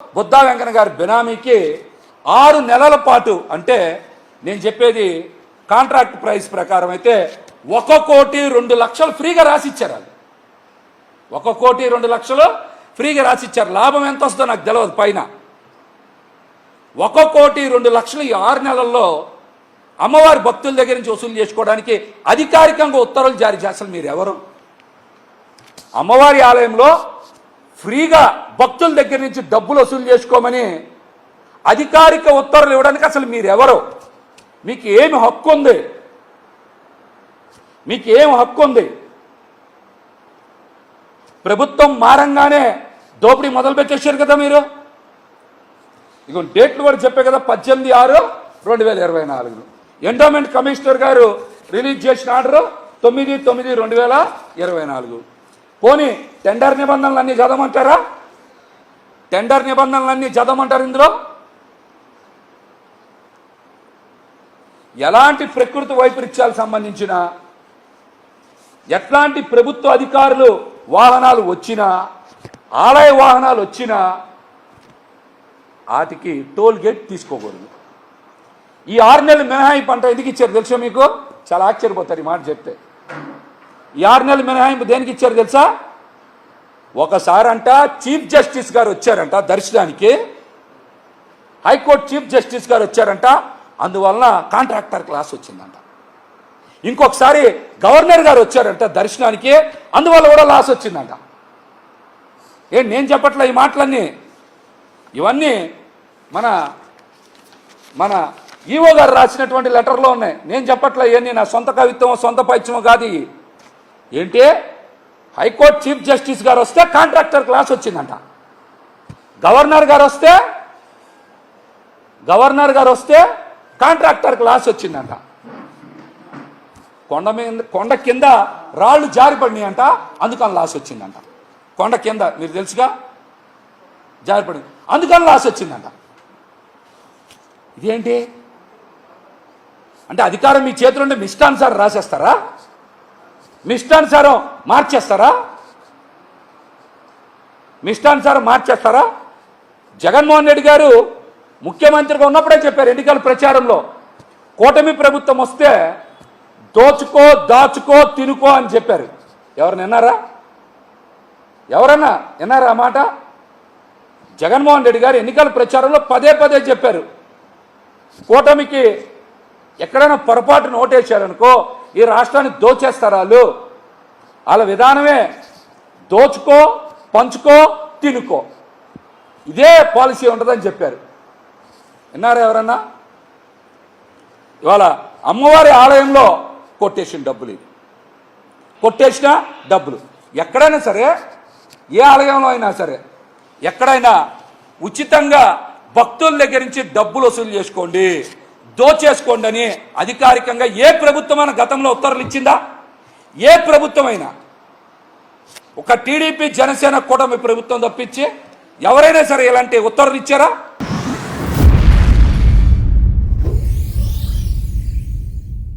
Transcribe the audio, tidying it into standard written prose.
బుద్ధా వెంకన్న గారి బినామీకి 6 నెలల పాటు అంటే నేను చెప్పేది కాంట్రాక్ట్ ప్రైస్ ప్రకారం అయితే 1,02,00,000 ఫ్రీగా రాసిచ్చారు. వాళ్ళు 1,02,00,000 ఫ్రీగా రాసిచ్చారు. లాభం ఎంత వస్తుందో నాకు తెలియదు. పైన 1,02,00,000 ఈ 6 నెలల్లో అమ్మవారి భక్తుల దగ్గర నుంచి వసూలు చేసుకోవడానికి అధికారికంగా ఉత్తర్వులు జారీ చేస్తారు. మీరు ఎవరు? అమ్మవారి ఆలయంలో ఫ్రీగా భక్తుల దగ్గర నుంచి డబ్బులు వసూలు చేసుకోమని అధికారిక ఉత్తర్వులు ఇవ్వడానికి అసలు మీరెవరు? మీకు ఏమి హక్కు ఉంది? మీకు ఏం హక్కు ఉంది? ప్రభుత్వం మారంగానే దోపిడీ మొదలు పెట్టేశారు కదా మీరు. ఇక డేట్లు కూడా చెప్పే కదా, 18/6/2024 ఎండోమెంట్ కమిషనర్ గారు రిలీజ్ చేసిన ఆర్డర్ 9/9/2024. పోనీ టెండర్ నిబంధనలన్నీ చదవమంటారా? టెండర్ నిబంధనలన్నీ చదవమంటారు? ఇందులో ఎలాంటి ప్రకృతి వైపరీత్యాలకు సంబంధించిన ఎట్లాంటి ప్రభుత్వ అధికారులు వాహనాలు వచ్చినా, ఆలయ వాహనాలు వచ్చినా వాటికి టోల్ గేట్ తీసుకోకూడదు. ఈ 6 నెలల మినహాయింపు అంట ఎందుకు ఇచ్చారు తెలుసా మీకు? చాలా ఆశ్చర్యపోతారు ఈ మాట చెప్తే. ఈ 6 నెలల మినహాయింపు దేనికి ఇచ్చారు తెలుసా? ఒకసారి అంట చీఫ్ జస్టిస్ గారు వచ్చారంట దర్శనానికి, హైకోర్టు చీఫ్ జస్టిస్ గారు వచ్చారంట, అందువలన కాంట్రాక్టర్ క్లాస్ వచ్చిందంట. ఇంకొకసారి గవర్నర్ గారు వచ్చారంట దర్శనానికి, అందువల్ల కూడా లాస్ వచ్చిందంట. నేను చెప్పట్లే ఈ మాటలన్నీ. ఇవన్నీ మన ఈవో గారు రాసినటువంటి లెటర్లో ఉన్నాయి. నేను చెప్పట్లే ఇవన్నీ నా సొంత కవిత్వం, సొంత పైత్యమో కాదు. ఏంటి? హైకోర్టు చీఫ్ జస్టిస్ గారు వస్తే కాంట్రాక్టర్ క్లాస్ వచ్చిందంట. గవర్నర్ గారు వస్తే కాంట్రాక్టర్ క్లాస్ వచ్చిందంట. కొండ కింద రాళ్ళు జారిపడినాయి అంట, అందుకని లాస్ వచ్చిందంట. కొండ కింద మీరు తెలుసుగా జారిపడింది, అందుకని లాస్ వచ్చిందంట. ఇదేంటి అంటే అధికారం మీ చేతిలో ఉంటే మీ ఇష్టానుసారం రాసేస్తారా? మీ ఇష్టానుసారం మార్చేస్తారా? జగన్మోహన్ రెడ్డి గారు ముఖ్యమంత్రిగా ఉన్నప్పుడే చెప్పారు ఎన్నికల ప్రచారంలో, కూటమి ప్రభుత్వం వస్తే దోచుకో, దాచుకో, తినుకో అని చెప్పారు. ఎవరన్నా విన్నారా ఆ మాట? జగన్మోహన్ రెడ్డి గారు ఎన్నికల ప్రచారంలో పదే చెప్పారు, కూటమికి ఎక్కడైనా పొరపాటున ఓటేశారనుకో ఈ రాష్ట్రాన్ని దోచేస్తారు వాళ్ళ విధానమే దోచుకో, పంచుకో, తినుకో, ఇదే పాలసీ ఉంటుందని చెప్పారు. విన్నారా ఎవరన్నా? ఇవాళ అమ్మవారి ఆలయంలో కొట్టేసిన డబ్బులు, కొట్టేసిన డబ్బులు ఎక్కడైనా సరే, ఏ ఆలయంలో అయినా సరే, ఎక్కడైనా ఉచితంగా భక్తుల దగ్గర నుంచి డబ్బులు వసూలు చేసుకోండి, దోచేసుకోండి అని అధికారికంగా ఏ ప్రభుత్వమైనా గతంలో ఉత్తర్వులు ఇచ్చిందా? ఏ ప్రభుత్వమైనా? ఒక టీడీపీ జనసేన కూటమి ప్రభుత్వం తప్పించి ఎవరైనా సరే ఇలాంటి ఉత్తర్వులు ఇచ్చారా?